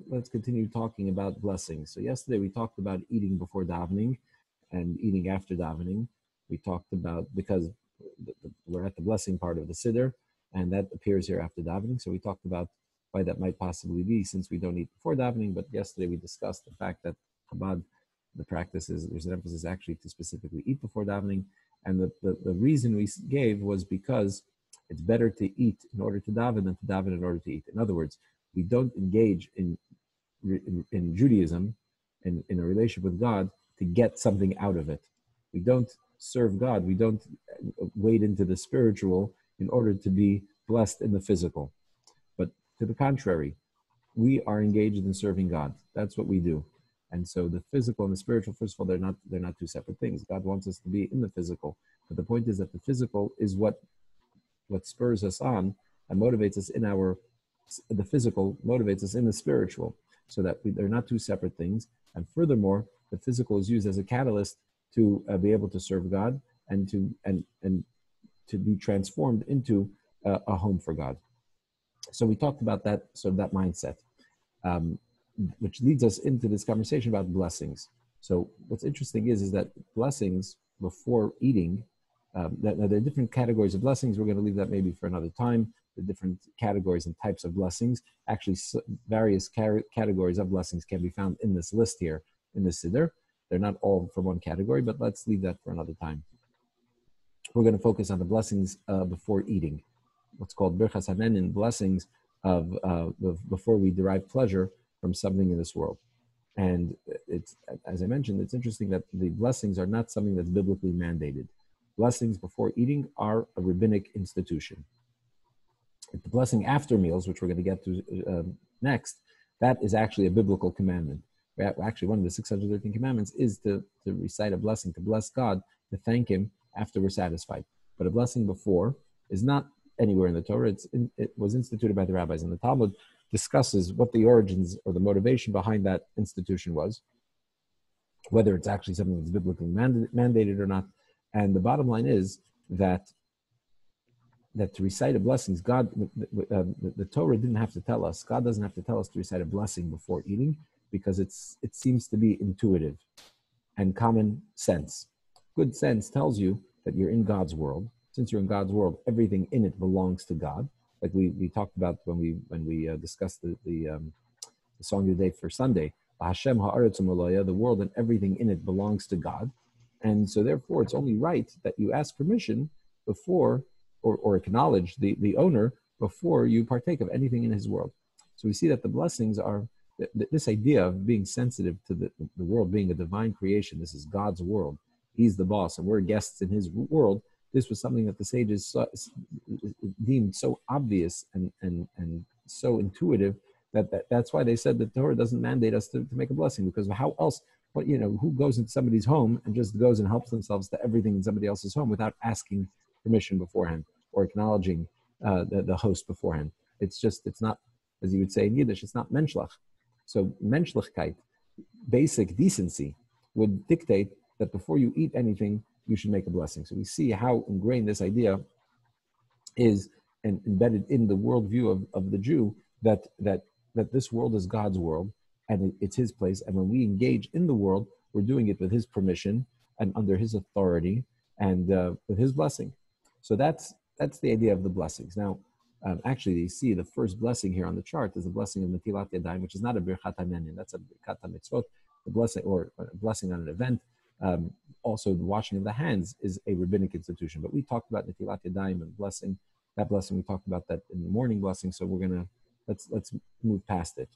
let's continue talking about blessings. So yesterday we talked about eating before davening and eating after davening. We talked about, because we're at the blessing part of the siddur, and that appears here after davening. So we talked about why that might possibly be, since we don't eat before davening. But yesterday we discussed the fact that Chabad, the practice is, there's an emphasis actually to specifically eat before davening. And the reason we gave was because it's better to eat in order to daven than to daven in order to eat. In other words, we don't engage in Judaism, in a relationship with God, to get something out of it. We don't serve God. We don't wade into the spiritual in order to be blessed in the physical. But to the contrary, we are engaged in serving God. That's what we do. And so the physical and the spiritual, first of all, they're not two separate things. God wants us to be in the physical. But the point is that the physical is what spurs us on and motivates us the physical motivates us in the spiritual, so that they're not two separate things. And furthermore, the physical is used as a catalyst to be able to serve God and to be transformed into a home for God. So we talked about that, sort of that mindset, which leads us into this conversation about blessings. So what's interesting is that blessings before eating, there are different categories of blessings. We're going to leave that maybe for another time. The different categories and types of blessings. Actually, various categories of blessings can be found in this list here in the Siddur. They're not all from one category, but let's leave that for another time. We're going to focus on the blessings before eating, what's called Birchas Hanenin, blessings of before we derive pleasure from something in this world. And it's, as I mentioned, it's interesting that the blessings are not something that's biblically mandated. Blessings before eating are a rabbinic institution. The blessing after meals, which we're going to get to next, that is actually a biblical commandment. Actually, one of the 613 commandments is to recite a blessing, to bless God, to thank Him after we're satisfied. But a blessing before is not anywhere in the Torah. It was instituted by the rabbis, and the Talmud discusses what the origins or the motivation behind that institution was, whether it's actually something that's biblically mandated or not. And the bottom line is that to recite a blessings, God, the Torah didn't have to tell us. God doesn't have to tell us to recite a blessing before eating, because it seems to be intuitive and common sense. Good sense tells you that you're in God's world. Since you're in God's world, everything in it belongs to God. Like we talked about when we discussed the song of the day for Sunday. Hashem ha'aretz u'maloya, the world and everything in it belongs to God. And so therefore, it's only right that you ask permission before, or acknowledge the owner before you partake of anything in his world. So we see that the blessings are, this idea of being sensitive to the world being a divine creation. This is God's world. He's the boss, and we're guests in his world. This was something that the sages deemed so obvious and so intuitive that's why they said that the Torah doesn't mandate us to make a blessing, because how else? Who goes into somebody's home and just goes and helps themselves to everything in somebody else's home without asking permission beforehand or acknowledging the host beforehand? It's not, as you would say in Yiddish, it's not menschlich. So menschlichkeit, basic decency, would dictate that before you eat anything, you should make a blessing. So we see how ingrained this idea is and embedded in the worldview of the Jew, that this world is God's world and it's his place. And when we engage in the world, we're doing it with his permission and under his authority and with his blessing. So that's the idea of the blessings. Now, actually, you see the first blessing here on the chart is the blessing of Netilat Yadayim, which is not a Birchat Hanenin, that's a Birkat HaMitzvot, the blessing, or a blessing on an event. Also, the washing of the hands is a rabbinic institution. But we talked about Netilat Yadayim and blessing. That blessing, we talked about that in the morning blessing, so we're going to, let's move past it.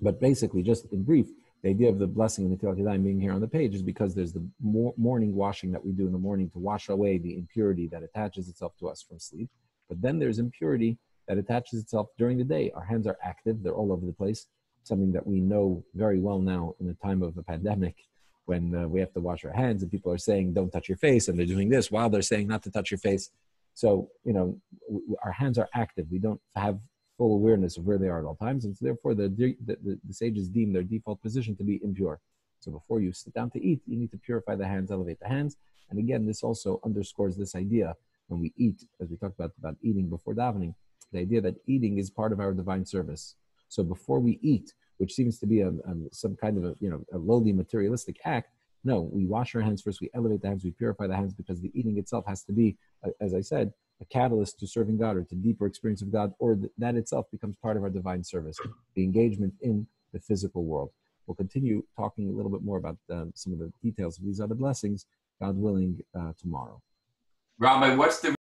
But basically, just in brief, the idea of the blessing of Netilat Yadayim being here on the page is because there's the morning washing that we do in the morning to wash away the impurity that attaches itself to us from sleep. But then there's impurity that attaches itself during the day. Our hands are active, they're all over the place, something that we know very well now in the time of the pandemic, when we have to wash our hands and people are saying, don't touch your face, and they're doing this while they're saying not to touch your face. So, our hands are active. We don't have full awareness of where they are at all times, and so therefore the sages deem their default position to be impure. So before you sit down to eat, you need to purify the hands, elevate the hands. And again, this also underscores this idea when we eat, as we talked about eating before davening, the idea that eating is part of our divine service. So before we eat, which seems to be some kind of a lowly materialistic act, no, we wash our hands first, we elevate the hands, we purify the hands, because the eating itself has to be, as I said, a catalyst to serving God or to deeper experience of God, or that itself becomes part of our divine service, the engagement in the physical world. We'll continue talking a little bit more about some of the details of these other blessings, God willing, tomorrow. Rabbi, what's the